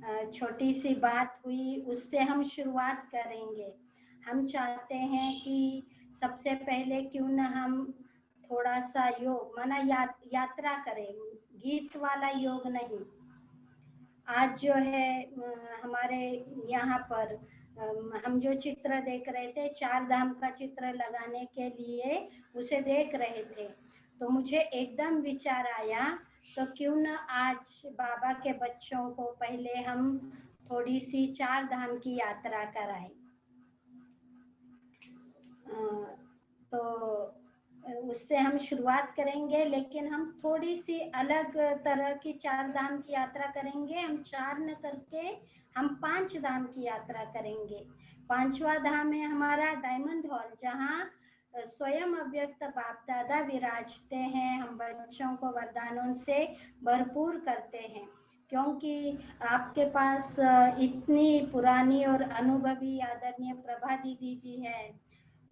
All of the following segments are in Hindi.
छोटी सी बात हुई, उससे हम शुरुआत करेंगे। हम चाहते हैं कि सबसे पहले क्यों न हम थोड़ा सा योग माना यात्रा करें, गीत वाला योग नहीं। आज जो है हमारे यहाँ पर हम जो चित्र देख रहे थे, 4 धाम का चित्र लगाने के लिए उसे देख रहे थे, तो मुझे एकदम विचार आया, तो क्यों न आज बाबा के बच्चों को पहले हम थोड़ी सी 4 धाम की यात्रा कराएं। तो उससे हम शुरुआत करेंगे, लेकिन हम थोड़ी सी अलग तरह की 4 धाम की यात्रा करेंगे। हम 4 न करके हम 5 धाम की यात्रा करेंगे। 5वां धाम है हमारा डायमंड हॉल, जहाँ स्वयं अव्यक्त बाप दादा विराजते हैं। हम बच्चों को वरदानों से भरपूर करते हैं, क्योंकि आपके पास इतनी पुरानी और अनुभवी आदरणीय प्रभा दीदी जी है,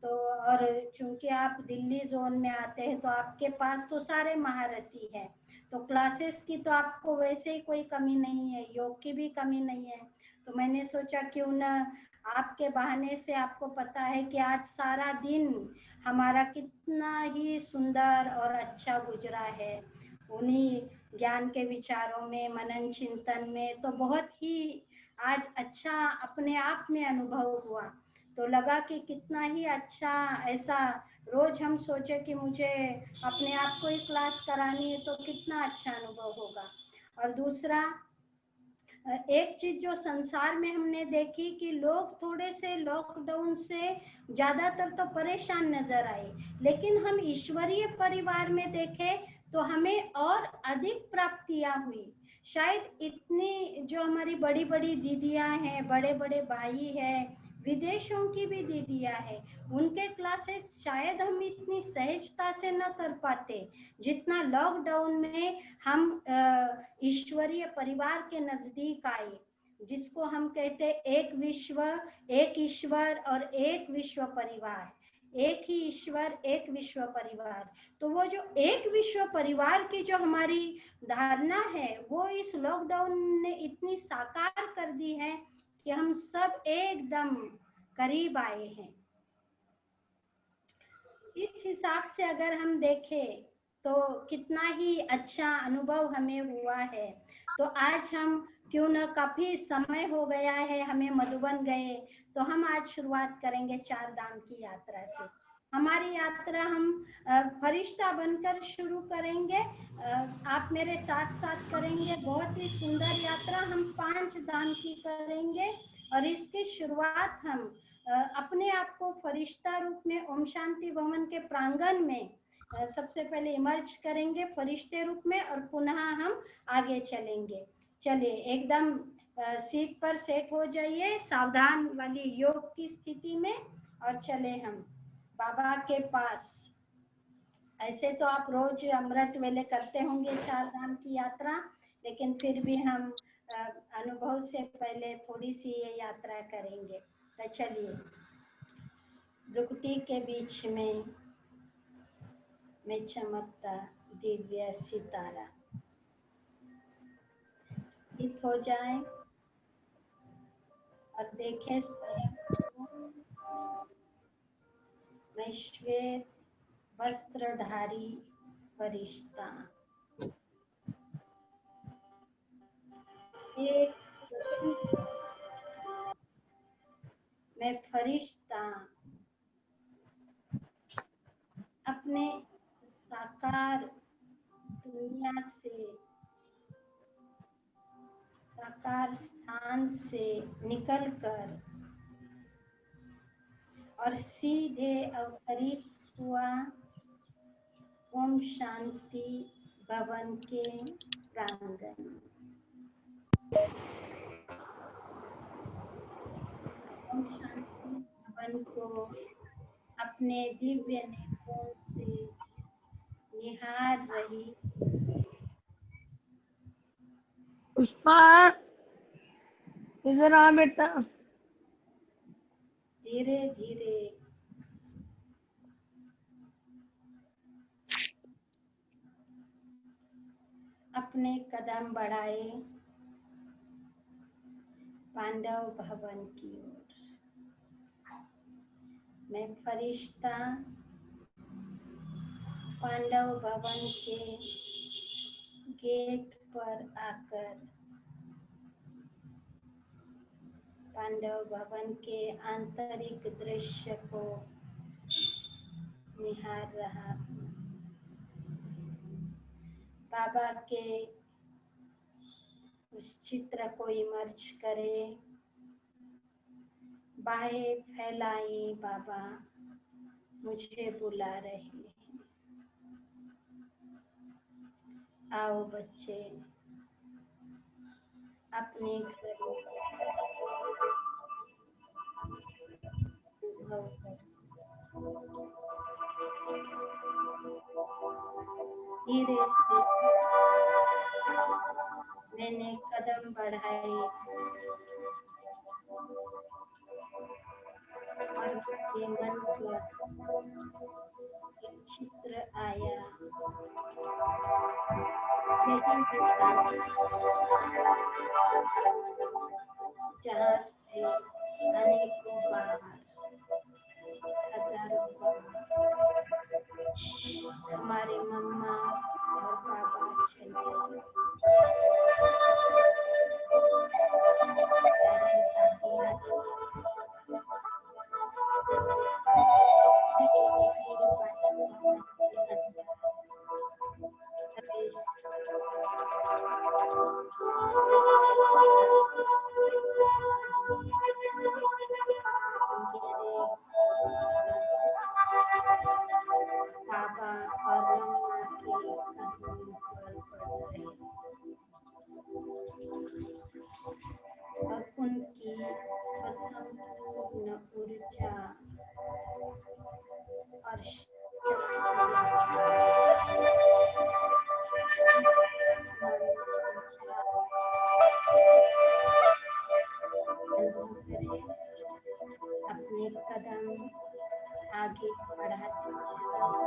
तो और चूंकि आप दिल्ली जोन में आते हैं, तो आपके पास तो सारे महारथी हैं, तो क्लासेस की तो आपको वैसे ही कोई कमी नहीं है, योग की भी कमी नहीं है। तो मैंने सोचा क्यों न आपके बहाने से आपको पता है कि आज सारा दिन हमारा कितना ही सुंदर और अच्छा गुजरा है, उन्हीं ज्ञान के विचारों में, मनन चिंतन में, तो बहुत ही आज अच्छा अपने आप में अनुभव हुआ। तो लगा कि कितना ही अच्छा, ऐसा रोज हम सोचे कि मुझे अपने आप को ही क्लास करानी है, तो कितना अच्छा अनुभव होगा। और दूसरा, एक चीज जो संसार में हमने देखी कि लोग थोड़े से लॉकडाउन से ज्यादातर तो परेशान नजर आए, लेकिन हम ईश्वरीय परिवार में देखें तो हमें और अधिक प्राप्तियां हुई। शायद इतनी जो हमारी बड़ी बड़ी दीदियां हैं, बड़े बड़े भाई हैं, विदेशों की भी दीदियां हैं, उनके क्लासेस शायद हम इतनी सहजता से न कर पाते जितना लॉकडाउन में हम ईश्वरीय परिवार के नजदीक आए, जिसको हम कहते एक विश्व, एक ईश्वर और एक विश्व परिवार, एक ही ईश्वर एक विश्व परिवार। तो वो जो एक विश्व परिवार की जो हमारी धारणा है, वो इस लॉकडाउन ने इतनी साकार कर दी है कि हम सब एकदम करीब आए हैं। इस हिसाब से अगर हम देखें तो कितना ही अच्छा अनुभव हमें हुआ है। तो आज हम क्यों न, काफी समय हो गया है हमें मधुबन गए, तो हम आज शुरुआत करेंगे 4 धाम की यात्रा से। हमारी यात्रा हम फरिश्ता बनकर शुरू करेंगे, आप मेरे साथ साथ करेंगे। बहुत ही सुंदर यात्रा हम 5 धाम की करेंगे, और इसकी शुरुआत हम अपने आप को फरिश्ता रूप में ओम शांति भवन के प्रांगण में सबसे पहले इमर्ज करेंगे फरिश्ते रूप में, और पुनः हम आगे चलेंगे। चलिए एकदम सीट पर सेट हो जाइए, सावधान वाली योग की स्थिति में, और चले हम बाबा के पास। ऐसे तो आप रोज अमृत वेले करते होंगे 4 धाम की यात्रा, लेकिन फिर भी हम अनुभव से पहले थोड़ी सी ये यात्रा करेंगे। तो चलिए, भ्रुकुटी के बीच में चमकता दिव्य सितारा, स्थित हो जाए और देखें स्वयं को। मैं श्वेत वस्त्रधारी फरिश्ता, एक स्वतंत्र मैं फरिश्ता अपने साकार दुनिया से, साकार स्थान से निकलकर और सीधे अवतरित हुआ ओम शांति भवन के प्रांगण में। ओम शांति भवन को अपने दिव्य नेत्रों से निहार रही पुष्पा, इधर आ बेटा। धीरे धीरे अपने कदम बढ़ाए पांडव भवन की ओर। मैं फरिश्ता पांडव भवन के गेट पर आकर पांडव भवन के आंतरिक दृश्य को निहार रहा हूँ। बाबा के उस चित्र को इमर्ज करे, बाहें फैलाई, बाबा मुझे बुला रहे हैं। आओ बच्चे, अपने घरों अनुभव करो। धीरे से मैंने कदम बढ़ाए और मेरे मन पर एक चित्र आया। यही दुकान जहाँ से अनेकों बार, हजारों बार हमारे मम्मा और पापा चले गए। बाबा और मम्मा के कदमों पर पड़ रहे और उनकी असंपूर्ण ऊर्जा और अपने कदम आगे बढ़ाते जाओ।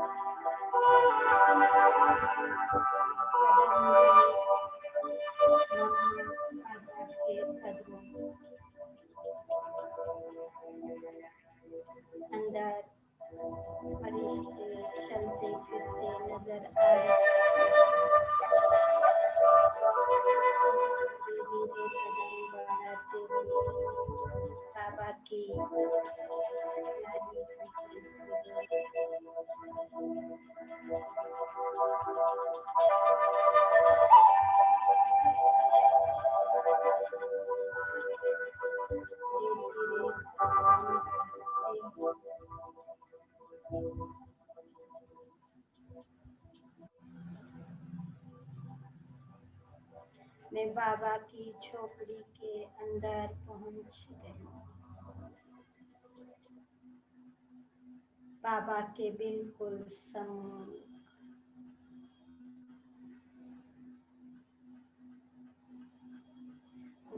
बाबा के कदमों अंदर फरिश्ते चलते फिरते नजर आ रहे। धीरे धीरे कदम बढ़ाते हुए बाबा की मैं बाबा की झोपड़ी के अंदर पहुंच गई। बाबा के बिल्कुल सम्मुख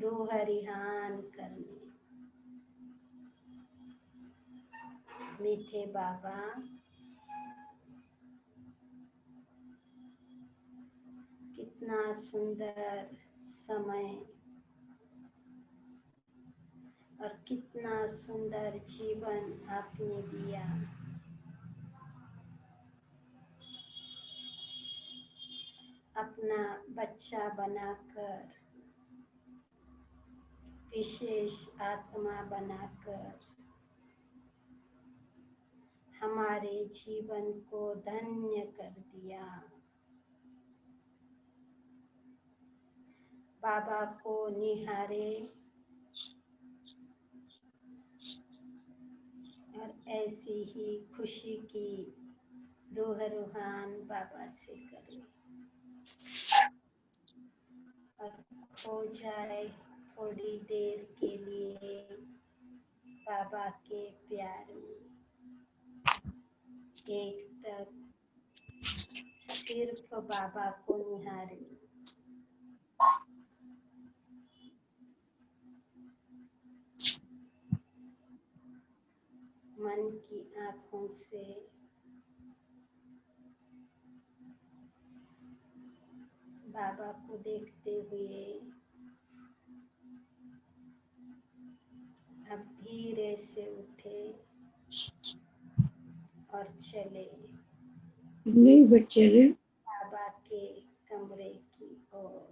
रूह रिहान करने। मीठे बाबा, कितना सुंदर समय और कितना सुंदर जीवन आपने दिया। अपना बच्चा बनाकर, विशेष आत्मा बनाकर हमारे जीवन को धन्य कर दिया। बाबा को निहारे और ऐसी ही खुशी की रूह रूहान बाबा से करे और खो जाए थोड़ी देर के लिए बाबा के प्यार में। एक तक सिर्फ बाबा को निहारे। मन की आंखों से बाबा को देखते हुए धीरे से उठे और चले नहीं बच्चे रे बाबा के कमरे की ओर।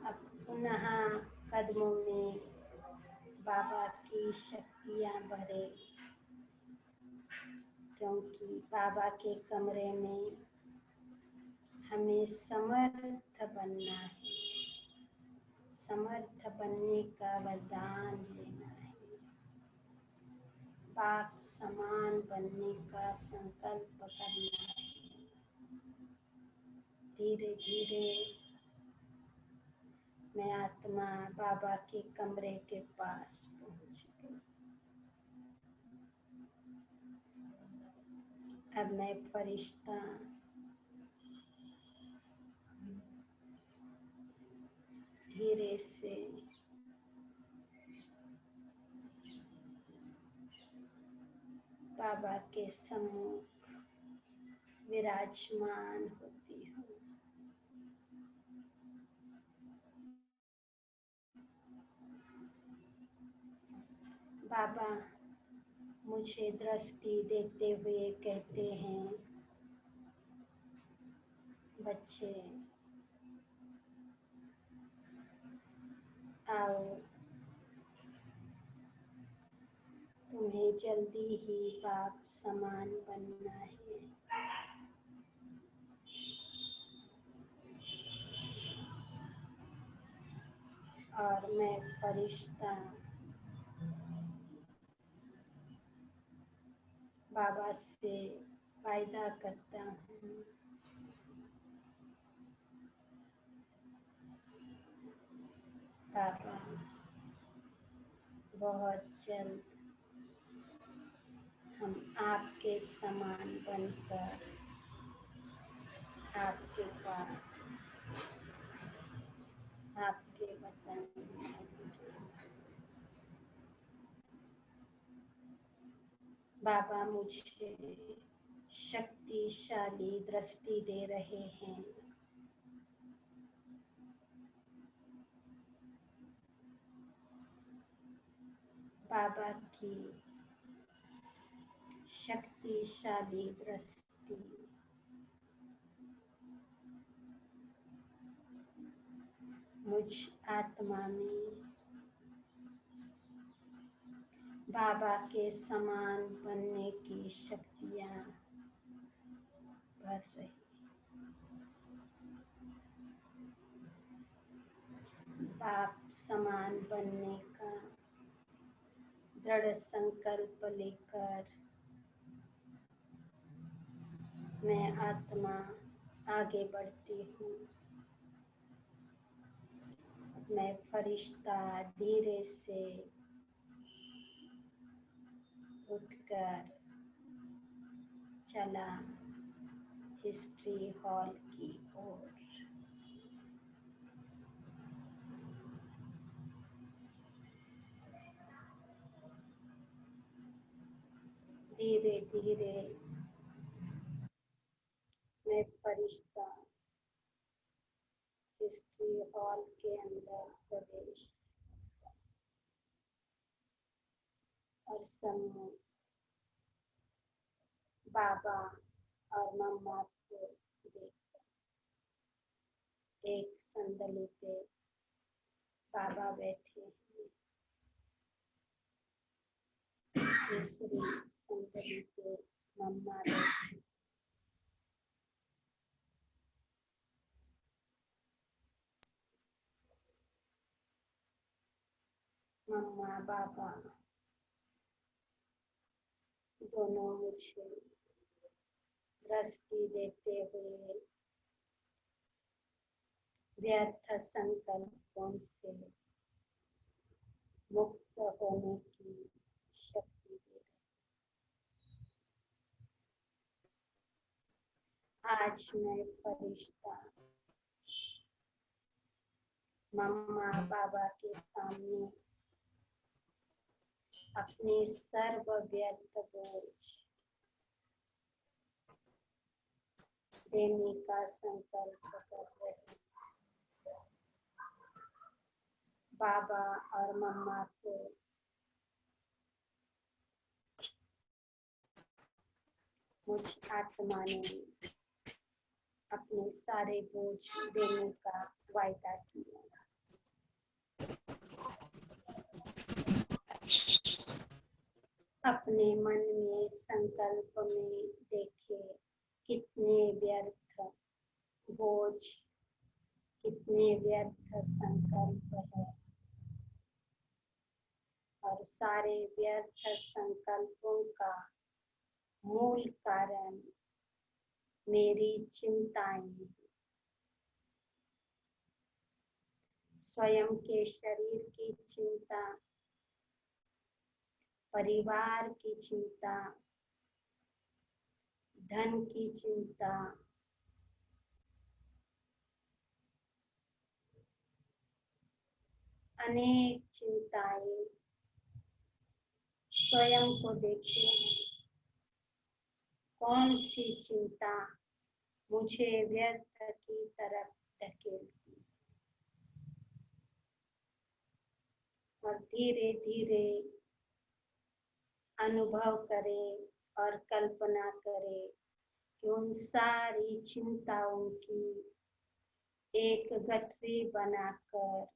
अब पुनः कदमों में बाबा की शक्तियां भरे, क्योंकि बाबा के कमरे में हमें समर्थ बनना है, समर्थ बनने का वरदान लेना है, पाक समान बनने का संकल्प करना है। धीरे धीरे मैं आत्मा बाबा के कमरे के पास पहुंच गई। अब मैं फरिश्ता धीरे से बाबा के सम्मुख विराजमान होती हूँ। बाबा मुझे दृष्टि देते हुए कहते हैं, बच्चे आओ, तुम्हें जल्दी ही बाप समान बनना है। और मैं फरिश्ता बाबा से वायदा करता हूँ, बाबा बहुत जल्द हम आपके समान बनकर आपके पास, आपके वतन में आएंगे। बाबा मुझे शक्तिशाली दृष्टि दे रहे हैं। बाबा की शक्तिशाली दृष्टि मुझ आत्मा में बाबा के समान बनने की शक्तियां भर रही। बाप समान बनने का दृढ़ संकल्प लेकर मैं आत्मा आगे बढ़ती हूँ। मैं फरिश्ता धीरे से उठकर चला हिस्ट्री हॉल की ओर। धीरे धीरे मैं फरिश्ता हिस्ट्री हॉल के अंदर प्रवेश और सम्मुख बाबा और मम्मा को देखकर एक संदली पे बाबा बैठे हैं, दूसरी संदली पे मम्मा बैठी। मम्मा बाबा दोनों मुझे दृष्टि देते हुए व्यर्थ संकल्पों से मुक्त होने की शक्ति दे रहे। आज मैं फरिश्ता मम्मा बाबा के सामने अपने सर्व व्यर्थ बोझ देने का संकल्प कर रहे हैं। बाबा और मम्मा को मुझ आत्मा ने अपने सारे बोझ देने का वायदा किया। अपने मन में संकल्प में देखे कितने व्यर्थ बोझ, कितने व्यर्थ संकल्प है, और सारे व्यर्थ संकल्पों का मूल कारण मेरी चिंताएं हैं। स्वयं के शरीर की चिंता, परिवार की चिंता, धन की चिंता, अनेक चिंताएं। स्वयं को देखिए, कौन सी चिंता मुझे व्यर्थ की तरफ धकेलती, और धीरे धीरे अनुभव करें और कल्पना करें कि उन सारी चिंताओं की एक गठरी बनाकर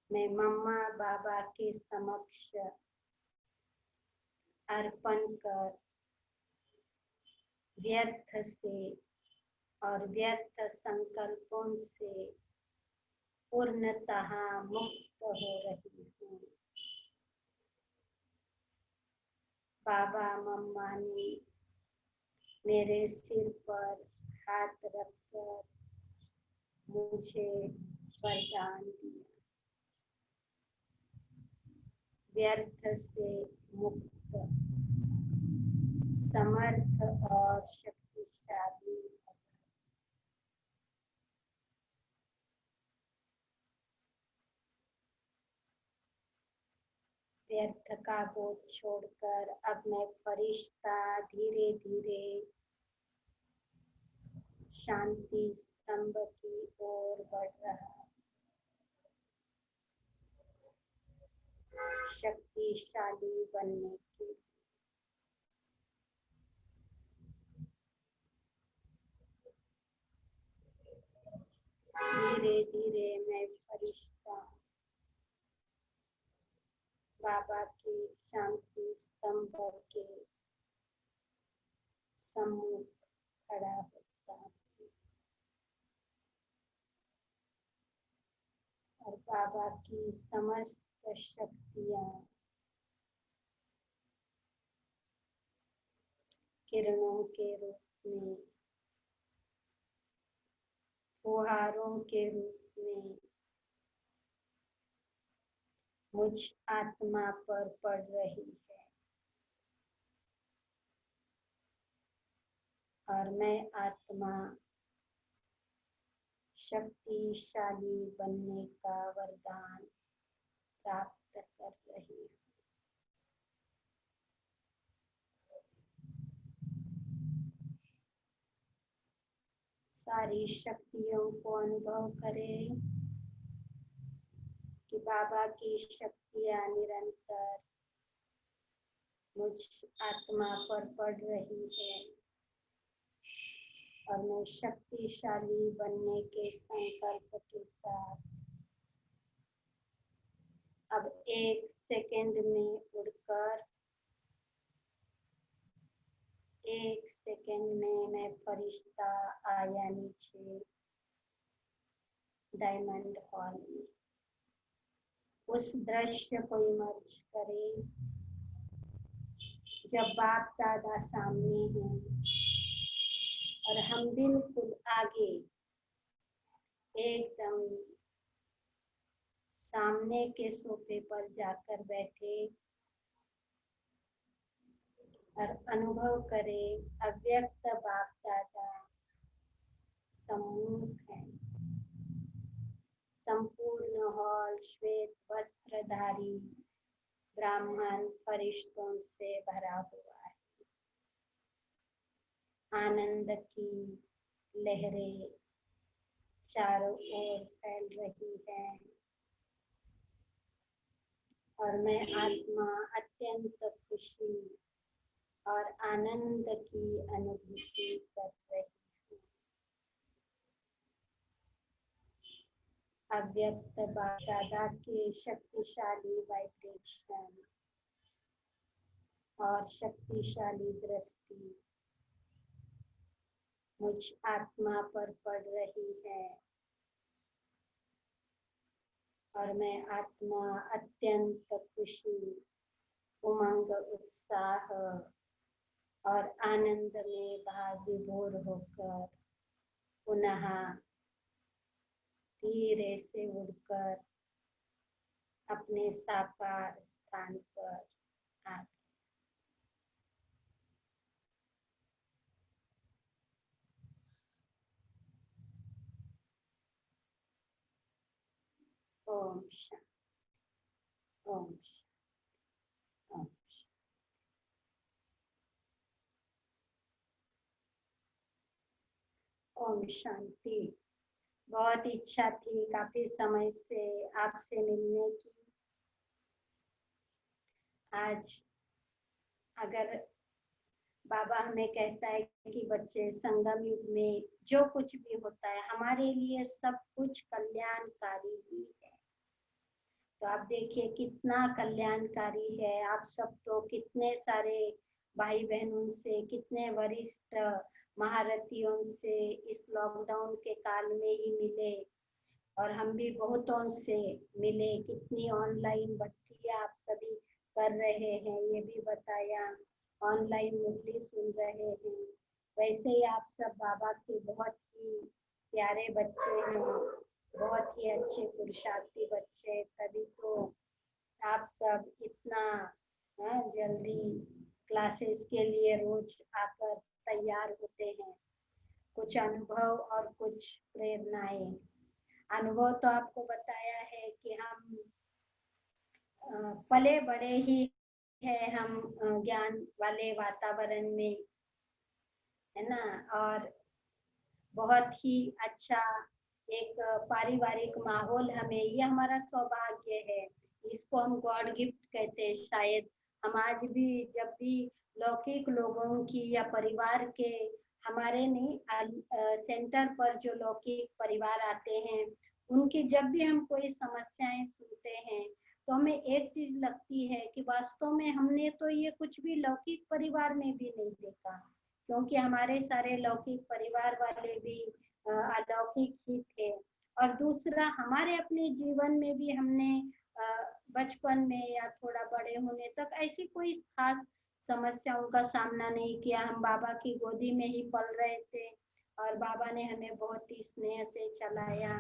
मैं मम्मा बाबा के समक्ष अर्पण कर व्यर्थ से और व्यर्थ संकल्पों से पूर्णतः मुक्त हो रही हूँ। बाबा मम्मा ने मेरे सिर पर हाथ रखकर मुझे वरदान दिया, व्यर्थ से मुक्त, समर्थ और शक्तिशाली। व्यर्थ का बोझ छोड़कर अब मैं फरिश्ता धीरे धीरे शांति स्तंभ की ओर बढ़ रहा, शक्तिशाली बनने की। धीरे धीरे मैं फरिश्ता बाबा की शांति स्तंभ के सम्मुख खड़ा होता हूँ, और बाबा की समस्त शक्तियाँ किरणों के रूप में, फुहारों के रूप में मुझ आत्मा पर पड़ रही है, और मैं आत्मा शक्तिशाली बनने का वरदान प्राप्त कर रही हूँ। सारी शक्तियों को अनुभव करें कि बाबा की शक्तियाँ निरंतर मुझ आत्मा पर पड़ रही है, और मैं शक्तिशाली बनने के संकल्प के साथ अब 1 सेकंड में उड़कर 1 सेकंड में मैं फरिश्ता आया नीचे डायमंड हॉल में। उस दृश्य को इमर्ज करें जब बाप दादा सामने हैं और हम बिल्कुल आगे एकदम सामने के सोफे पर जाकर बैठे, और अनुभव करें अव्यक्त बाप दादा सम्मुख है। संपूर्ण हॉल श्वेत वस्त्रधारी ब्राह्मण फरिश्तों से भरा हुआ है। आनंद की लहरें चारों ओर फैल रही हैं। और मैं आत्मा अत्यंत खुशी और आनंद की अनुभूति कर रही हूँ। अव्यक्त बाबा के शक्तिशाली वाइब्रेशन और शक्तिशाली दृष्टि मुझ आत्मा पर पड़ रही है और मैं आत्मा अत्यंत खुशी, उमंग, उत्साह और आनंद में भाव विभोर होकर पुनः धीरे से उड़कर अपने साकार स्थान पर आ गई। ओम शांति, ओम शांति, ओम शांति। ओम शांति। बहुत इच्छा थी काफी समय से आपसे मिलने की। आज अगर बाबा हमें कहता है कि बच्चे, संगम युग में जो कुछ भी होता है हमारे लिए सब कुछ कल्याणकारी ही है। तो आप देखिए कितना कल्याणकारी है। आप सब तो कितने सारे भाई बहनों से, कितने वरिष्ठ महारथियों से इस लॉकडाउन के काल में ही मिले और हम भी बहुतों से मिले। कितनी ऑनलाइन भक्तियां आप सभी कर रहे हैं ये भी बताया, ऑनलाइन मुरली सुन रहे हैं। वैसे ही आप सब बाबा के बहुत ही प्यारे बच्चे हैं, बहुत ही अच्छे पुरुषार्थी बच्चे, तभी तो आप सब इतना जल्दी क्लासेस के लिए रोज आकर तैयार होते हैं। कुछ अनुभव और कुछ प्रेरणाएं। अनुभव तो आपको बताया है कि हम पले बड़े ही है, हम ज्ञान वाले वातावरण में, है ना। और बहुत ही अच्छा एक पारिवारिक माहौल हमें, ये हमारा सौभाग्य है। इसको हम गॉड गिफ्ट कहते हैं शायद। हम आज भी जब भी लौकिक लोगों की या परिवार के, हमारे नहीं सेंटर पर जो लौकिक परिवार आते हैं उनकी जब भी हम कोई समस्याएं सुनते हैं तो हमें एक चीज लगती है कि वास्तव में हमने तो ये कुछ भी लौकिक परिवार में भी नहीं देखा, क्योंकि हमारे सारे लौकिक परिवार वाले भी अलौकिक ही थे। और दूसरा, हमारे अपने जीवन में भी हमने बचपन में या थोड़ा बड़े होने तक ऐसी कोई खास समस्याओं का सामना नहीं किया। हम बाबा की गोदी में ही पल रहे थे और बाबा ने हमें बहुत ही स्नेह से चलाया।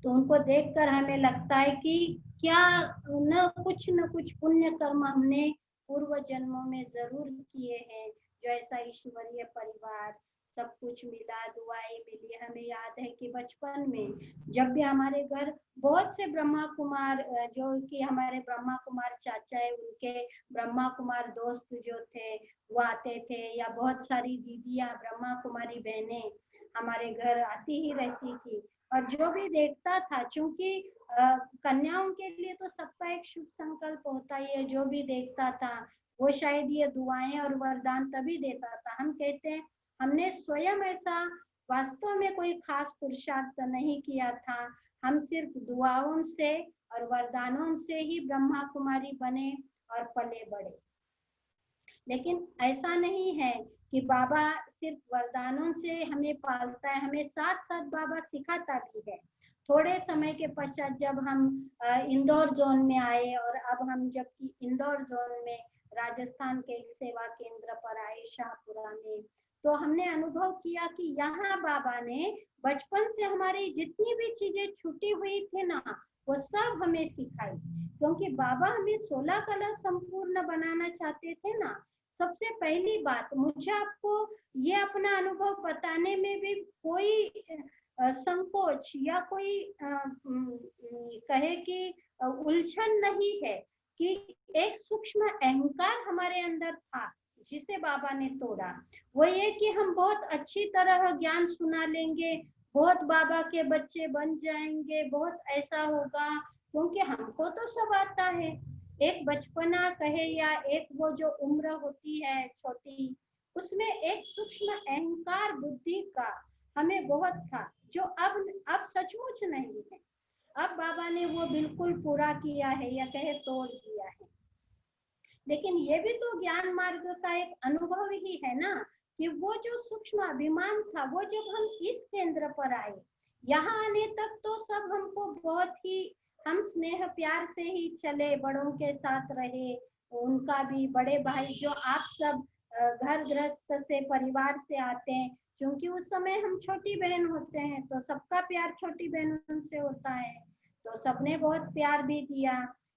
तो उनको देखकर हमें लगता है कि क्या न कुछ पुण्य कर्म हमने पूर्व जन्मों में जरूर किए हैं, जो ऐसा ईश्वरीय परिवार, सब कुछ मिला, दुआएं मिली। हमें याद है कि बचपन में जब भी हमारे घर बहुत से ब्रह्मा कुमार, जो कि हमारे ब्रह्मा कुमार चाचा है, उनके ब्रह्मा कुमार दोस्त जो थे वो आते थे, या बहुत सारी दीदियां ब्रह्मा कुमारी बहनें हमारे घर आती ही रहती थी। और जो भी देखता था, चूंकि कन्याओं के लिए तो सबका एक शुभ संकल्प होता ही है, जो भी देखता था वो शायद ये दुआएं और वरदान तभी देता था। हम कहते हैं हमने स्वयं ऐसा वास्तव में कोई खास पुरुषार्थ नहीं किया था, हम सिर्फ दुआओं से और वरदानों से ही ब्रह्मा कुमारी बने और पले बढ़े। लेकिन ऐसा नहीं है कि बाबा सिर्फ वरदानों से हमें पालता है, हमें साथ साथ बाबा सिखाता भी है। थोड़े समय के पश्चात जब हम इंदौर जोन में आए और अब हम जबकि इंदौर जोन में राजस्थान के एक सेवा केंद्र पर आए शाहपुरा में, तो हमने अनुभव किया कि यहाँ बाबा ने बचपन से हमारी जितनी भी चीजें छूटी हुई थी ना, वो सब हमें सिखाई। क्योंकि बाबा हमें 16 कला संपूर्ण बनाना चाहते थे ना। सबसे पहली बात, मुझे आपको ये अपना अनुभव बताने में भी कोई संकोच या कोई कहे कि उलझन नहीं है कि एक सूक्ष्म अहंकार हमारे अंदर था जिसे बाबा ने तोड़ा। वो ये कि हम बहुत अच्छी तरह ज्ञान सुना लेंगे, बहुत बाबा के बच्चे बन जाएंगे, बहुत ऐसा होगा, क्योंकि हमको तो सब आता है। एक बचपना कहे या एक वो जो उम्र होती है छोटी, उसमें एक सूक्ष्म अहंकार बुद्धि का हमें बहुत था, जो अब सचमुच नहीं है। अब बाबा ने वो बिल्कुल पूरा किया है, या कहे तोड़ दिया है। लेकिन ये भी तो ज्ञान मार्ग का एक अनुभव ही है ना, कि वो जो सूक्ष्म अभिमान था, वो जब हम इस केंद्र पर आए, यहाँ आने तक तो सब हमको बहुत ही, हम स्नेह प्यार से ही चले, बड़ों के साथ रहे। उनका भी, बड़े भाई जो आप सब घर गृहस्थ से, परिवार से आते हैं, क्योंकि उस समय हम छोटी बहन होते हैं, तो सबका प्यार छोटी बहनों से होता है, तो सबने बहुत प्यार भी दिया।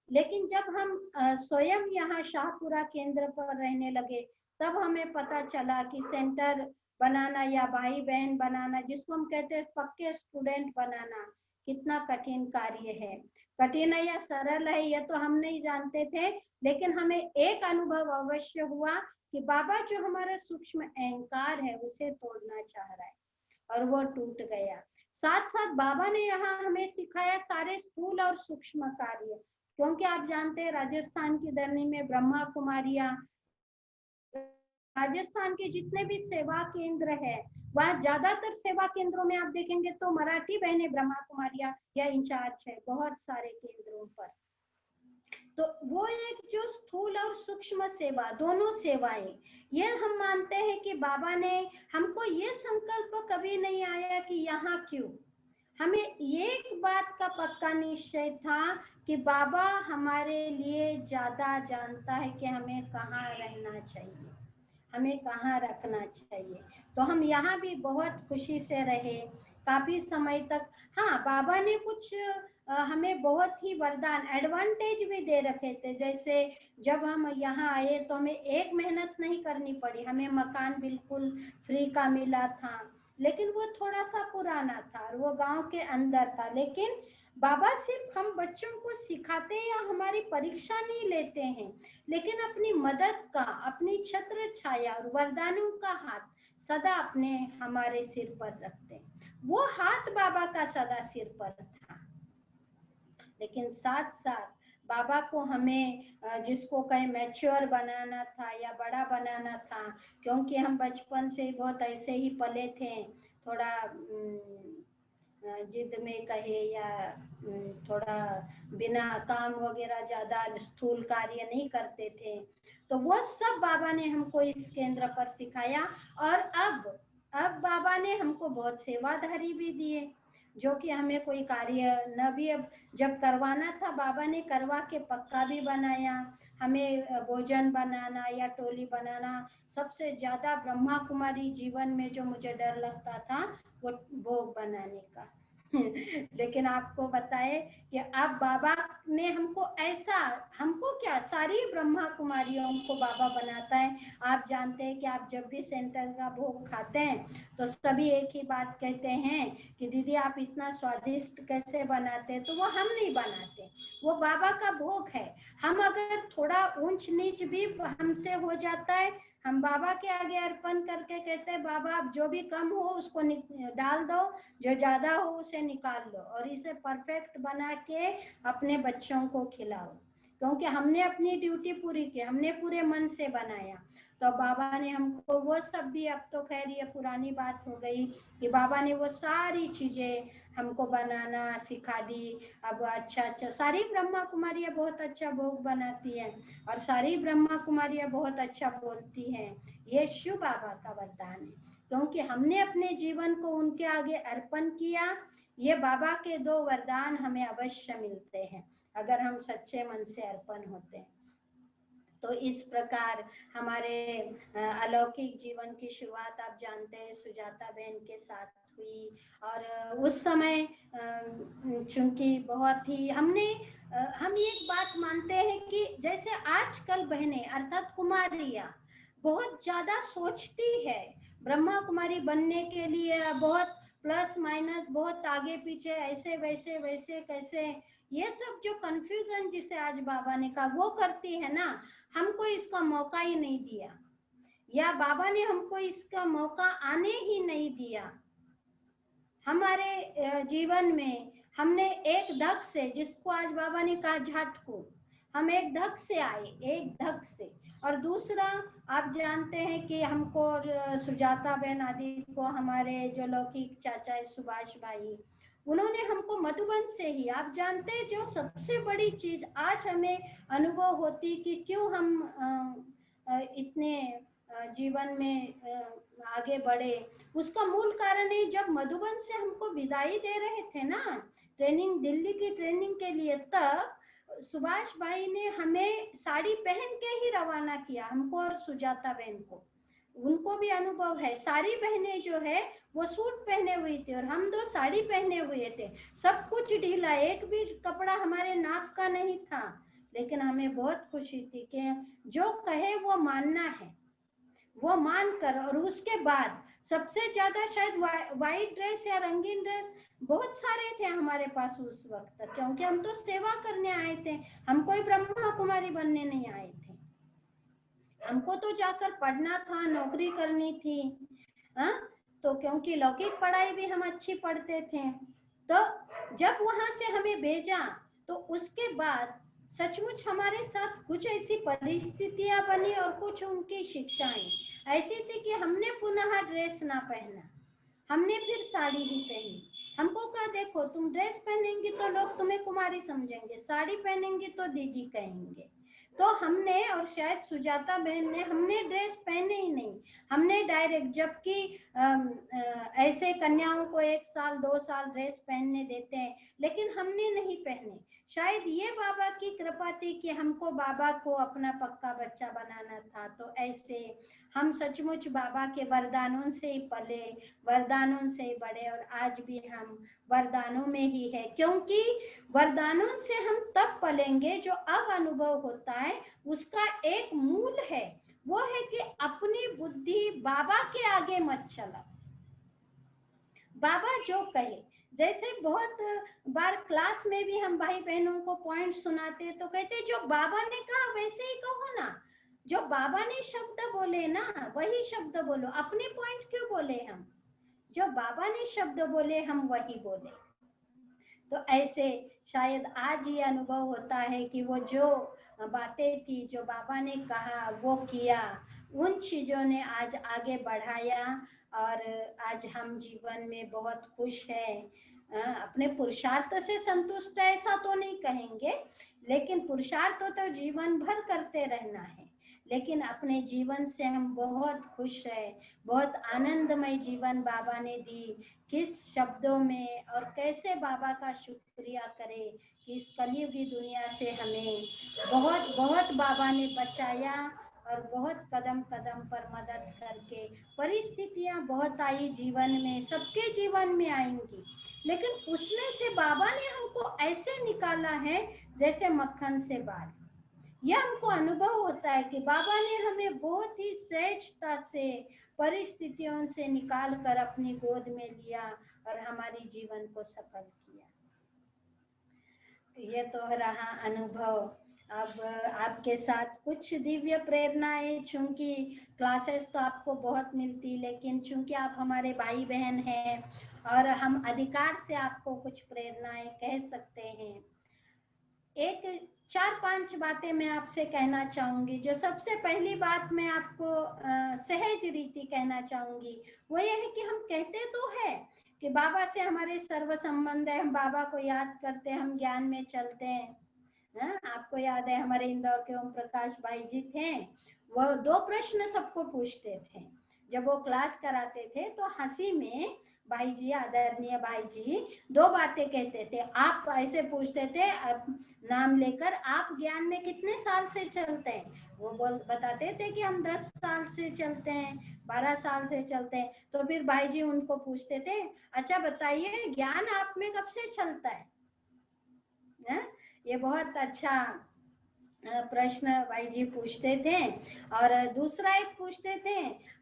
लेकिन जब हम स्वयं यहाँ शाहपुरा केंद्र पर रहने लगे, तब हमें पता चला कि सेंटर बनाना या भाई बहन बनाना, जिसको हम कहते हैं पक्के स्टूडेंट बनाना, कितना कठिन कार्य है। कठिन है या सरल है, ये तो हम नहीं जानते थे, लेकिन हमें एक अनुभव अवश्य हुआ कि बाबा जो हमारा सूक्ष्म अहंकार है, उसे तोड़ना चाह रहा है, और वो टूट गया। साथ साथ बाबा ने यहाँ हमें सिखाया सारे स्थूल और सूक्ष्म कार्य, क्योंकि आप जानते हैं राजस्थान की धरनी में ब्रह्मा कुमारियां, राजस्थान के जितने भी सेवा केंद्र है, वहाँ ज्यादातर सेवा केंद्रों में आप देखेंगे तो मराठी बहनें ब्रह्मा कुमारियां या इंचार्ज है बहुत सारे केंद्रों पर। तो वो एक जो स्थूल और सूक्ष्म सेवा, दोनों सेवाएं, ये हम मानते हैं कि बाबा ने हमको ये संकल्प कभी नहीं आया कि यहाँ क्यों। हमें एक बात का पक्का निश्चय था कि बाबा हमारे लिए ज्यादा जानता है कि हमें कहाँ रहना चाहिए, हमें कहाँ रखना चाहिए। तो हम यहाँ भी बहुत खुशी से रहे काफी समय तक। हाँ, बाबा ने कुछ हमें बहुत ही वरदान, एडवांटेज भी दे रखे थे। जैसे जब हम यहाँ आए तो हमें एक मेहनत नहीं करनी पड़ी, हमें मकान बिल्कुल फ्री का मिला था, लेकिन वो थोड़ा सा पुराना था और वो गांव के अंदर था। लेकिन बाबा सिर्फ हम बच्चों को सिखाते हैं या हमारी परीक्षा नहीं लेते हैं, लेकिन अपनी मदद का, अपनी छत्र छाया और वरदानों का हाथ सदा अपने हमारे सिर पर रखते हैं। वो हाथ बाबा का सदा सिर पर था। लेकिन साथ साथ बाबा को हमें जिसको कहे मैच्योर बनाना था या बड़ा बनाना था, क्योंकि हम बचपन से बहुत ऐसे ही पले थे, थोड़ा जिद में कहे या थोड़ा बिना काम वगैरह ज्यादा स्थूल कार्य नहीं करते थे। तो वो सब बाबा ने हमको इस केंद्र पर सिखाया। और अब बाबा ने हमको बहुत सेवाधारी भी दिए, जो कि हमें कोई कार्य न भी अब जब करवाना था, बाबा ने करवा के पक्का भी बनाया। हमें भोजन बनाना या टोली बनाना, सबसे ज्यादा ब्रह्मा कुमारी जीवन में जो मुझे डर लगता था, वो भोग बनाने का। लेकिन आपको बताए कि अब बाबा ने हमको ऐसा, हमको क्या, सारी ब्रह्मा कुमारियों को बाबा बनाता है। आप जानते हैं कि आप जब भी सेंटर का भोग खाते हैं तो सभी एक ही बात कहते हैं कि दीदी आप इतना स्वादिष्ट कैसे बनाते हैं। तो वो हम नहीं बनाते, वो बाबा का भोग है। हम अगर थोड़ा ऊंच नीच भी हमसे हो जाता है, हम बाबा के आगे अर्पण करके कहते हैं बाबा आप जो भी कम हो उसको डाल दो, जो ज्यादा हो उसे निकाल लो, और इसे परफेक्ट बना के अपने बच्चों को खिलाओ, क्योंकि हमने अपनी ड्यूटी पूरी की, हमने पूरे मन से बनाया। तो बाबा ने हमको वो सब भी, अब तो खैर ये पुरानी बात हो गई कि बाबा ने वो सारी चीजें हमको बनाना सिखा दी। अब अच्छा सारी ब्रह्मा कुमारियां बहुत अच्छा भोग बनाती हैं, और सारी ब्रह्मा कुमारियां बहुत अच्छा बोलती हैं। ये शिव बाबा का वरदान है, क्योंकि हमने अपने जीवन को उनके आगे अर्पण किया। ये बाबा के दो वरदान हमें अवश्य मिलते हैं अगर हम सच्चे मन से अर्पण होते हैं। तो इस प्रकार हमारे अलौकिक जीवन की शुरुआत आप जानते हैं सुजाता बहन के साथ हुई। और उस समय चूंकि बहुत ही हम एक बात मानते हैं कि जैसे आजकल बहनें अर्थात कुमारियां बहुत ज्यादा सोचती है ब्रह्मा कुमारी बनने के लिए, बहुत प्लस माइनस, बहुत आगे पीछे, ऐसे वैसे वैसे कैसे, ये सब जो कंफ्यूजन जिसे आज बाबा ने कहा वो करती है ना। हमको इसका मौका ही नहीं दिया, या बाबा ने हमको इसका मौका आने ही नहीं दिया। हमारे जीवन में हमने एक धक से, जिसको आज बाबा ने कहा झटको, हम एक धक से आए, एक धक से। और दूसरा, आप जानते हैं कि हमको सुजाता बहन आदि को, हमारे जो लौकिक चाचा है सुभाष भाई, उन्होंने हमको मधुबन से ही, आप जानते हैं जो सबसे बड़ी चीज आज हमें अनुभव होती कि क्यों हम इतने जीवन में आगे बढ़े, उसका मूल कारण है जब मधुबन से हमको विदाई दे रहे थे ना ट्रेनिंग, दिल्ली की ट्रेनिंग के लिए, तब सुभाष भाई ने हमें साड़ी पहन के ही रवाना किया, हमको और सुजाता बहन को। उनको भी अनुभव है, सारी बहनें जो है वो सूट पहने हुई थी और हम दो साड़ी पहने हुए थे, सब कुछ ढीला, एक भी कपड़ा हमारे नाप का नहीं था। लेकिन हमें बहुत खुशी थी कि जो कहे वो मानना है, वो मान कर। और उसके बाद सबसे ज्यादा शायद वाइट ड्रेस या रंगीन ड्रेस बहुत सारे थे हमारे पास उस वक्त, क्योंकि हम तो सेवा करने आए थे, हम कोई ब्रह्मा कुमारी बनने नहीं आए थे, हमको तो जाकर पढ़ना था, नौकरी करनी थी। तो क्योंकि लौकिक पढ़ाई भी हम अच्छी पढ़ते थे, तो जब वहां से हमें भेजा तो उसके बाद सचमुच हमारे साथ कुछ ऐसी परिस्थितियां बनी और कुछ उनकी शिक्षाएं ऐसी थी कि हमने पुनः ड्रेस ना पहना, हमने फिर साड़ी ही पहनी। हमको कहा देखो तुम ड्रेस पहनेंगी तो लोग तुम्हें कुमारी समझेंगे, साड़ी पहनेंगी तो दीदी कहेंगे। तो हमने, और शायद सुजाता बहन ने, हमने ड्रेस पहने ही नहीं, हमने डायरेक्ट, जबकि ऐसे कन्याओं को 1 साल 2 साल ड्रेस पहनने देते हैं, लेकिन हमने नहीं पहने। शायद ये बाबा की कृपा थी कि हमको बाबा को अपना पक्का बच्चा बनाना था। तो ऐसे हम सचमुच बाबा के वरदानों से ही पले, वरदानों से ही बड़े, और आज भी हम वरदानों में ही है, क्योंकि वरदानों से हम तब पलेंगे जो अब अनुभव होता है उसका एक मूल है, वो है कि अपनी बुद्धि बाबा के आगे मत चला, बाबा जो कहे। जैसे बहुत बार क्लास में भी हम भाई बहनों को पॉइंट सुनाते तो कहते जो बाबा ने कहा वैसे ही कहो ना, जो बाबा ने शब्द बोले ना वही शब्द बोलो, अपने पॉइंट क्यों बोले हम, जो बाबा ने शब्द बोले हम वही बोले। तो ऐसे शायद आज ये अनुभव होता है कि वो जो बातें थी, जो बाबा ने कहा वो किया, उन चीजों ने आज आगे बढ़ाया और आज हम जीवन में बहुत खुश हैं। अपने पुरुषार्थ से संतुष्ट है ऐसा तो नहीं कहेंगे, लेकिन पुरुषार्थ तो जीवन भर करते रहना है, लेकिन अपने जीवन से हम बहुत खुश है। बहुत आनंदमय जीवन बाबा ने दी, किस शब्दों में और कैसे बाबा का शुक्रिया करें कि इस कलयुगी दुनिया से हमें बहुत बहुत बाबा ने बचाया और बहुत कदम कदम पर मदद करके। परिस्थितियां बहुत आई जीवन में, सबके जीवन में आएंगी, लेकिन उसमें से बाबा ने हमको ऐसे निकाला है जैसे मक्खन से बाल। यह हमको अनुभव होता है कि बाबा ने हमें बहुत ही सहजता से परिस्थितियों से निकाल कर अपनी गोद में लिया और हमारी जीवन को सफल किया। ये तो रहा अनुभव। अब आपके साथ कुछ दिव्य प्रेरणाएं, चूंकि क्लासेस तो आपको बहुत मिलती, लेकिन चूंकि आप हमारे भाई बहन हैं और हम अधिकार से आपको कुछ प्रेरणाएं कह सकते हैं। एक 4-5 बातें मैं आपसे कहना चाहूंगी। जो सबसे पहली बात मैं आपको सहज रीति कहना चाहूंगी वो ये है कि हम कहते तो है कि बाबा से हमारे सर्व संबंध है, हम बाबा को याद करते हैं, हम ज्ञान में चलते हैं। आपको याद है हमारे इंदौर के ओम प्रकाश भाई जी थे, वो 2 प्रश्न सबको पूछते थे जब वो क्लास कराते थे, तो हंसी में भाई जी, आदरणीय भाई जी 2 बातें कहते थे। आप ऐसे पूछते थे नाम लेकर, आप ज्ञान में कितने साल से चलते हैं? वो बताते थे कि हम 10 साल से चलते हैं, 12 साल से चलते हैं। तो फिर भाई जी उनको पूछते थे, अच्छा बताइए ज्ञान आप में कब से चलता है? ये बहुत अच्छा प्रश्न भाई जी पूछते थे। और दूसरा एक पूछते थे,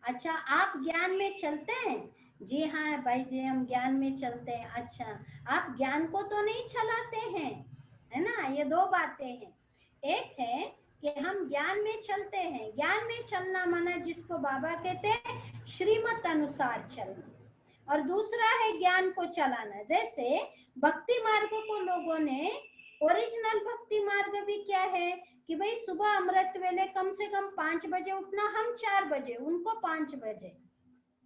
अच्छा आप ज्ञान में चलते हैं? जी हाँ भाई जी, हम ज्ञान में चलते हैं। अच्छा, आप ज्ञान को तो नहीं चलाते हैं, है ना? ये 2 बातें हैं। एक है कि हम ज्ञान में चलते हैं, ज्ञान में चलना माना जिसको बाबा कहते हैं श्रीमत अनुसार चलना। और दूसरा है ज्ञान को चलाना। जैसे भक्ति मार्ग को लोगों ने, ओरिजिनल भक्ति मार्ग भी क्या है कि भाई सुबह अमृत वेले कम से कम 5 बजे उठना, हम 4 बजे, उनको 5 बजे,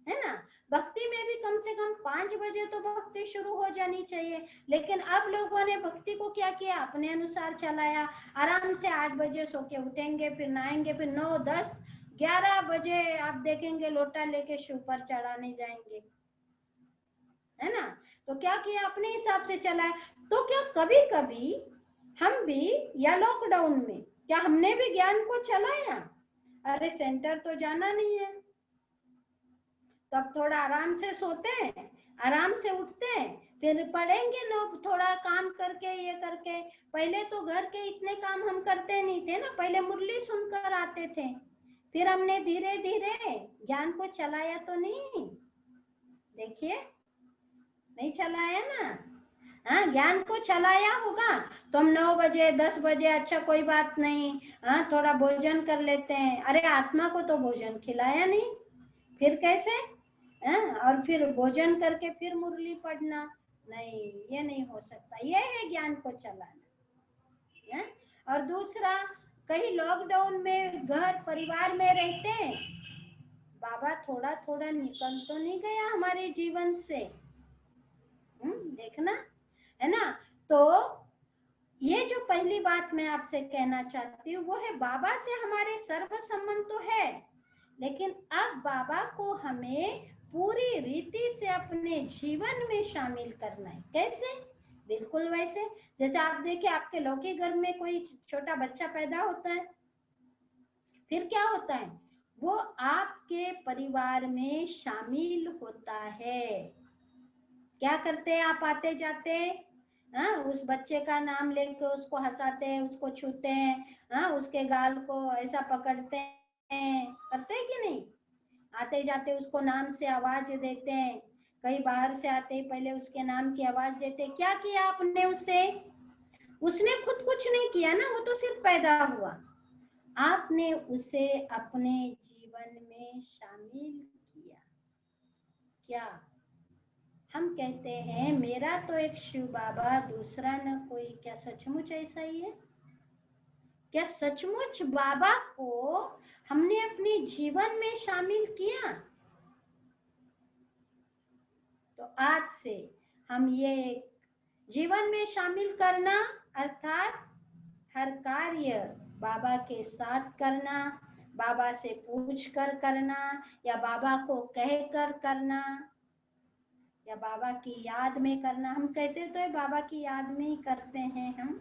है ना। भक्ति में भी कम से कम 5 बजे तो भक्ति शुरू हो जानी चाहिए। लेकिन अब लोगों ने भक्ति को क्या किया, अपने अनुसार चलाया। आराम से 8 बजे सो के उठेंगे, फिर नहाएंगे, फिर 9, 10, 11 बजे आप देखेंगे लोटा लेके शिव पर चढ़ाने जाएंगे, है ना। तो क्या किया, अपने हिसाब से चलाया। तो क्या कभी कभी हम भी, या लॉकडाउन में क्या हमने भी ज्ञान को चलाया? अरे सेंटर तो जाना नहीं है, तब थोड़ा आराम से सोते हैं, आराम से उठते हैं, फिर पढ़ेंगे लोग थोड़ा काम करके, ये करके। पहले तो घर के इतने काम हम करते नहीं थे ना, पहले मुरली सुनकर आते थे, फिर हमने धीरे धीरे ज्ञान को चलाया तो नहीं, देखिए नहीं चलाया ना। हाँ, ज्ञान को चलाया होगा तो हम 9 बजे 10 बजे, अच्छा कोई बात नहीं, हाँ थोड़ा भोजन कर लेते हैं। अरे आत्मा को तो भोजन खिलाया नहीं, फिर कैसे? और फिर भोजन करके फिर मुरली पढ़ना, नहीं, ये नहीं हो सकता। ये है ज्ञान को चलाना, है? और दूसरा, कहीं लॉकडाउन में घर परिवार में रहते हैं, बाबा थोड़ा थोड़ा निकल तो नहीं गया हमारे जीवन से, देखना, है ना। तो ये जो पहली बात मैं आपसे कहना चाहती हूँ वो है, बाबा से हमारे सर्व संबंध तो है, लेकिन अब बाबा को हमें पूरी रीति से अपने जीवन में शामिल करना है। कैसे? बिल्कुल वैसे जैसे आप देखिए, आपके लौकिक घर में कोई छोटा बच्चा पैदा होता है, फिर क्या होता है, वो आपके परिवार में शामिल होता है। क्या करते हैं आप? आते जाते, हाँ, उस बच्चे का नाम लेकर उसको हंसाते हैं, उसको छूते हैं, हाँ, उसके गाल को ऐसा पकड़ते हैं, करते हैं कि नहीं? आते जाते उसको नाम से आवाज देते हैं, कहीं बाहर से आते ही पहले उसके नाम की आवाज देते। क्या किया आपने उससे? उसने खुद कुछ नहीं किया ना, वो तो सिर्फ पैदा हुआ। आपने उसे अपने जीवन में शामिल किया। क्या हम कहते हैं मेरा तो एक शिव बाबा, दूसरा न कोई, क्या सचमुच ऐसा ही है? क्या सचमुच बाबा को हमने अपने जीवन में शामिल किया? तो आज से हम ये जीवन में शामिल करना, अर्थात हर कार्य बाबा के साथ करना, बाबा से पूछ कर करना, या बाबा को कह कर करना, या बाबा की याद में करना। हम कहते तो है बाबा की याद में ही करते हैं हम,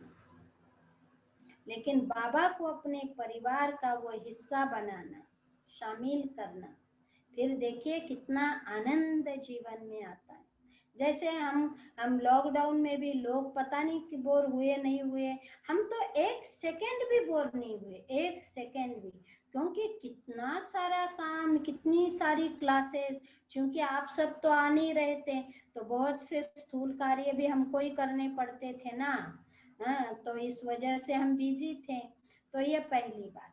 लेकिन बाबा को अपने परिवार का वो हिस्सा बनाना, शामिल करना, फिर देखिए कितना आनंद जीवन में आता है। जैसे हम लॉकडाउन में भी लोग पता नहीं कि बोर हुए नहीं हुए, हम तो 1 सेकंड भी बोर नहीं हुए, 1 सेकंड भी, क्योंकि कितना सारा काम, कितनी सारी क्लासेस, क्योंकि आप सब तो आ नहीं रहे थे, तो बहुत से स्थूल कार्य भी हमको ही करने पड़ते थे ना, हाँ, तो इस वजह से हम बिजी थे। तो ये पहली बात।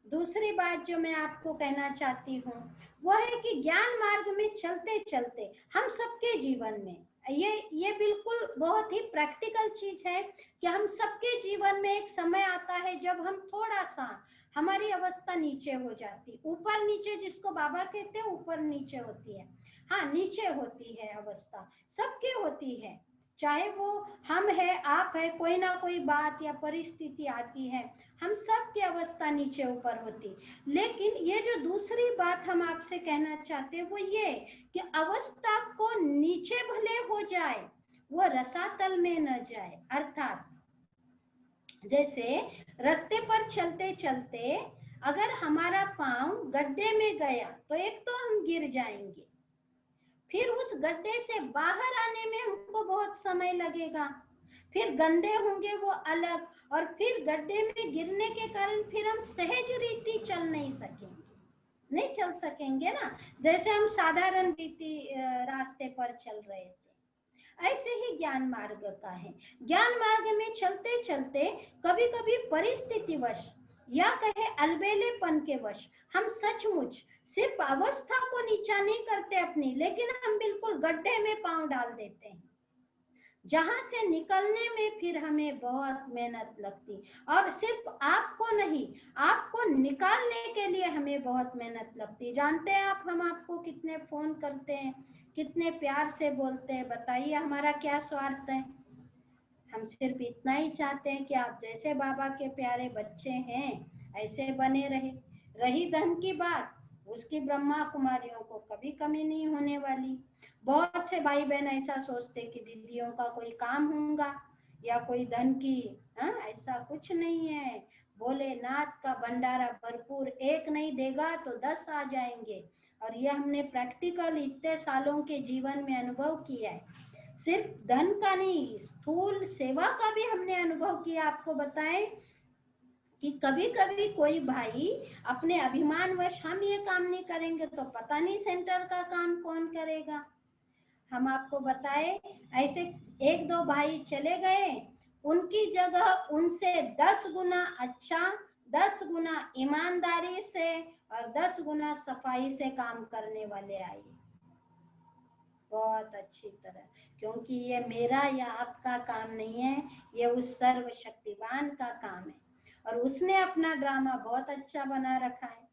दूसरी बात जो मैं आपको कहना चाहती हूँ वो है कि ज्ञान मार्ग में चलते चलते हम सबके जीवन में, ये बिल्कुल बहुत ही प्रैक्टिकल चीज है कि हम सबके जीवन में एक समय आता है जब हम थोड़ा सा, हमारी अवस्था नीचे हो जाती, ऊपर नीचे जिसको बाबा कहते हैं, ऊपर नीचे होती है, हाँ नीचे होती है अवस्था, सबके होती है, चाहे वो हम है, आप है, कोई ना कोई बात या परिस्थिति आती है, हम सब की अवस्था नीचे ऊपर होती। लेकिन ये जो दूसरी बात हम आपसे कहना चाहते हैं वो ये कि अवस्था को नीचे भले हो जाए, वो रसातल में न जाए। अर्थात जैसे रास्ते पर चलते चलते अगर हमारा पांव गड्ढे में गया तो एक तो हम गिर जाएंगे, फिर उस गड्ढे से बाहर आने में हमको बहुत समय लगेगा, फिर गंदे होंगे वो अलग, और फिर गड्ढे में गिरने के कारण फिर हम सहज रीति चल नहीं सकेंगे, नहीं चल सकेंगे ना, जैसे हम साधारण रीति रास्ते पर चल रहे थे। ऐसे ही ज्ञान मार्ग का है। ज्ञान मार्ग में चलते चलते कभी कभी परिस्थितिवश या कहे अलबेलेपन के वश हम सचमुच सिर्फ अवस्था को नीचा नहीं करते अपनी, लेकिन हम बिल्कुल गड्ढे में पांव डाल देते हैं, जहां से निकलने में फिर हमें बहुत मेहनत लगती। और सिर्फ आपको नहीं, आपको निकालने के लिए हमें बहुत मेहनत लगती। जानते हैं आप, हम आपको कितने फोन करते हैं, कितने प्यार से बोलते हैं, बताइए हमारा क्या स्वार्थ है। हम सिर्फ इतना ही चाहते हैं कि आप जैसे बाबा के प्यारे बच्चे हैं ऐसे बने रहे। रही धन की बात, उसकी ब्रह्मा कुमारियों को कभी कमी नहीं होने वाली। बहुत से भाई बहन ऐसा सोचते कि दीदियों का कोई काम होगा या कोई धन की, ऐसा कुछ नहीं है। भोलेनाथ का भंडारा भरपूर, एक नहीं देगा तो 10 आ जाएंगे। और ये हमने प्रैक्टिकल इतने सालों के जीवन में अनुभव किया है। सिर्फ धन का नहीं, स्थूल सेवा का भी हमने अनुभव किया। आपको बताएं कि कभी कभी कोई भाई अपने अभिमानवश हम ये काम नहीं करेंगे तो पता नहीं सेंटर का काम कौन करेगा। हम आपको बताएं, ऐसे 1-2 भाई चले गए, उनकी जगह उनसे 10 गुना अच्छा, 10 गुना ईमानदारी से और 10 गुना सफाई से काम करने वाले आए, बहुत अच्छी तरह। क्योंकि ये मेरा या आपका काम नहीं है, ये उस सर्वशक्तिवान का काम है। और उसने अपना ड्रामा बहुत अच्छा बना रखा है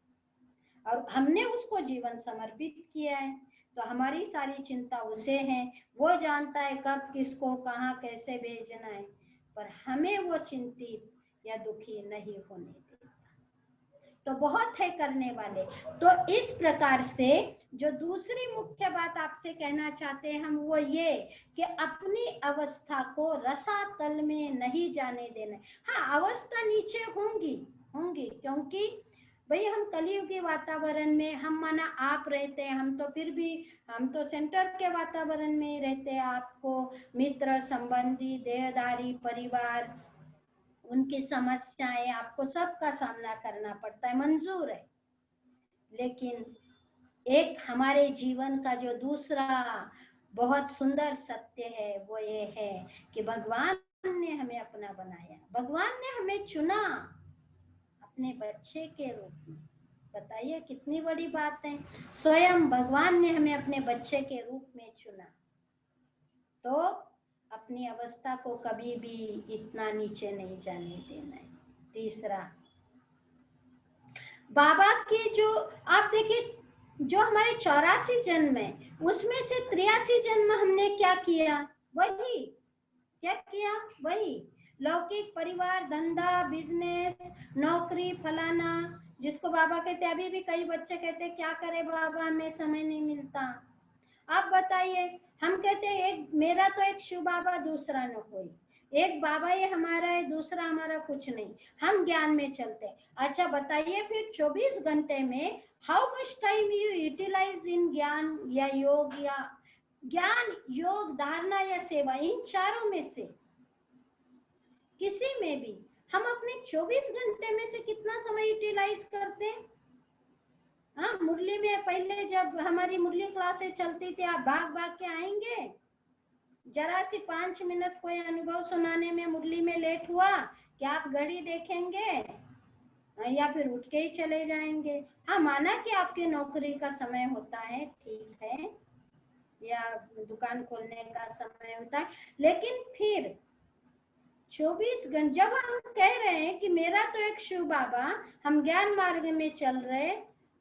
और हमने उसको जीवन समर्पित किया है। तो हमारी सारी चिंता उसे है, वो जानता है कब किसको कहाँ कैसे भेजना है, पर हमें वो चिंतित या दुखी नहीं होने देता। तो बहुत है करने वाले। तो इस प्रकार से जो दूसरी मुख्य बात आपसे कहना चाहते हैं हम, वो ये कि अपनी अवस्था को रसातल में नहीं जाने देना। हाँ, अवस्था नीचे होंगी, क्योंकि भाई हम कलियुगी वातावरण में, हम माना आप रहते हैं, हम तो फिर भी, हम तो सेंटर के वातावरण में ही रहते हैं। आपको मित्र संबंधी देहदारी परिवार, उनकी समस्याएं, आपको सबका सामना करना पड़ता है, मंजूर है। लेकिन एक हमारे जीवन का जो दूसरा बहुत सुंदर सत्य है वो ये है कि भगवान ने हमें अपना बनाया, भगवान ने हमें चुना अपने बच्चे के रूप में। बताइए कितनी बड़ी बात है, स्वयं भगवान ने हमें अपने बच्चे के रूप में चुना। तो अपनी अवस्था को कभी भी इतना नीचे नहीं जाने देना है। तीसरा, बाबा के जो आप देखिए, जो हमारे 84 जन्म है उसमें से 83 जन्म हमने क्या किया, वही क्या किया, वही लौकिक परिवार, धंधा, बिजनेस, नौकरी, फलाना, जिसको बाबा कहते हैं। अभी भी कई बच्चे कहते हैं क्या करे बाबा, हमें समय नहीं मिलता। आप बताइए, हम कहते हैं एक मेरा तो एक शिव बाबा, दूसरा न कोई, एक बाबा ये हमारा है, दूसरा हमारा कुछ नहीं, हम ज्ञान में चलते हैं। अच्छा बताइए फिर 24 घंटे में how much time you utilize in ज्ञान या योग, या ज्ञान, योग, धारणा या सेवा, इन चारों में से किसी में भी हम अपने 24 घंटे में से कितना समय यूटिलाइज करते हैं। हाँ, मुरली में पहले जब हमारी मुरली क्लासेस चलती थी, आप भाग भाग के आएंगे, जरा सी 5 मिनट कोई अनुभव सुनाने में मुरली में लेट हुआ कि आप घड़ी देखेंगे या फिर उठ के ही चले जाएंगे। हाँ, माना कि आपकी नौकरी का समय होता है, ठीक है, या दुकान खोलने का समय होता है, लेकिन फिर 24 घंटे जब हम कह रहे हैं कि मेरा तो एक शिव बाबा, हम ज्ञान मार्ग में चल रहे,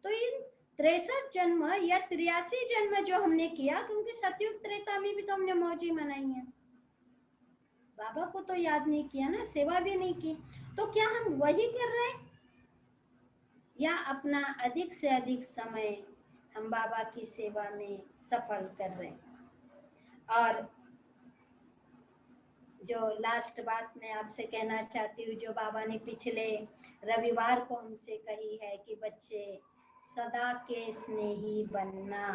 तो इन 63 जन्म या 83 जन्म जो हमने किया, क्योंकि सतयुग त्रेता में भी तो हमने मौजी मनाई है, बाबा को तो याद नहीं किया ना, सेवा भी नहीं की, तो क्या हम वही कर रहे हैं या अपना अधिक से अधिक समय हम बाबा की सेवा में सफल कर रहे हैं। और जो लास्ट बात मैं आपसे कहना चाहती हूँ, जो बाबा ने पिछले रविवार को हमसे कही है कि बच्चे सदा के स्नेही बनना,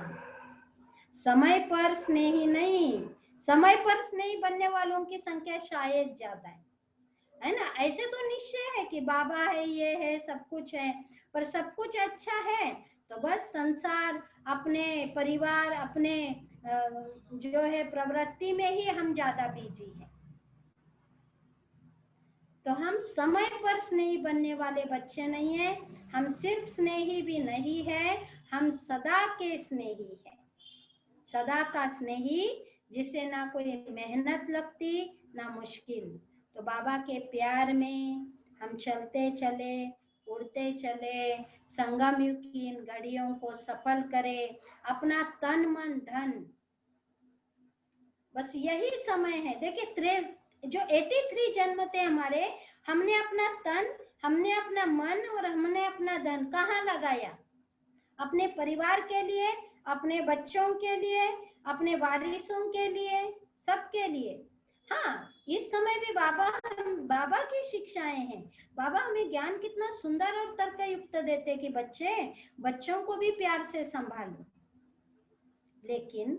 समय पर स्नेही नहीं, समय पर स्नेही बनने वालों की संख्या शायद ज्यादा है ना। ऐसे तो निश्चय है कि बाबा है, ये है, सब कुछ है, पर सब कुछ अच्छा है तो बस संसार, अपने परिवार, अपने जो है प्रवृत्ति में ही हम ज्यादा बिजी हैं। तो हम समय पर स्नेही बनने वाले बच्चे नहीं है, हम सिर्फ स्नेही भी नहीं है, हम सदा के स्नेही है, सदा का स्नेही, जिसे ना कोई मेहनत लगती ना मुश्किल। तो बाबा के प्यार में हम चलते चले, उड़ते चले, संगम युग की इन घड़ियों को सफल करे, अपना तन मन धन, बस यही समय है। देखिए जो 83 जन्म थे हमारे, हमने अपना तन, हमने अपना मन और हमने अपना धन कहाँ लगाया? अपने परिवार के लिए, अपने बच्चों के लिए, अपने वारिसों के लिए, सबके लिए। हाँ, इस समय भी बाबा की शिक्षाएं हैं। बाबा हमें ज्ञान कितना सुंदर और तर्कयुक्त देते कि बच्चों को भी प्यार से संभालो। लेकिन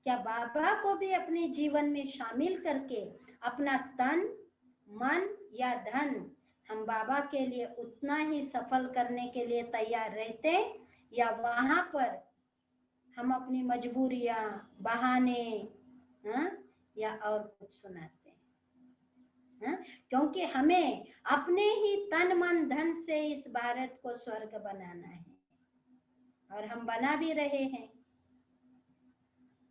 क्या बाबा को भी अपने जीवन में शामिल करके अपना तन, मन या धन हम बाबा के लिए उतना ही सफल करने के लिए तैयार रहते, या वहां पर हम अपनी मजबूरियां, बहाने, या और कुछ सुनाते हैं? क्योंकि हमें अपने ही तन मन धन से इस भारत को स्वर्ग बनाना है, और हम बना भी रहे हैं।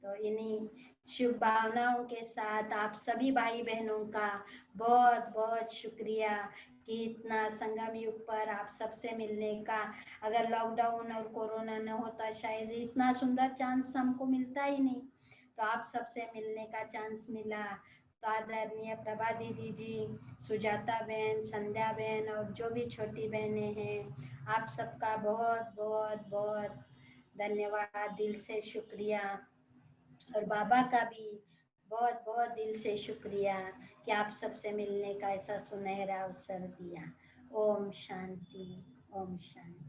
तो इन्हीं शुभ भावनाओं के साथ आप सभी भाई बहनों का बहुत बहुत शुक्रिया कि इतना संगम युग पर आप सबसे मिलने का, अगर लॉकडाउन और कोरोना न होता शायद इतना सुंदर चांस हमको मिलता ही नहीं। तो आप सबसे मिलने का चांस मिला। तो आदरणीय प्रभा दीदी जी, सुजाता बहन, संध्या बहन और जो भी छोटी बहनें हैं, आप सबका बहुत बहुत बहुत धन्यवाद, दिल से शुक्रिया। और बाबा का भी बहुत बहुत दिल से शुक्रिया कि आप सबसे मिलने का ऐसा सुनहरा अवसर दिया। ओम शांति, ओम शांति।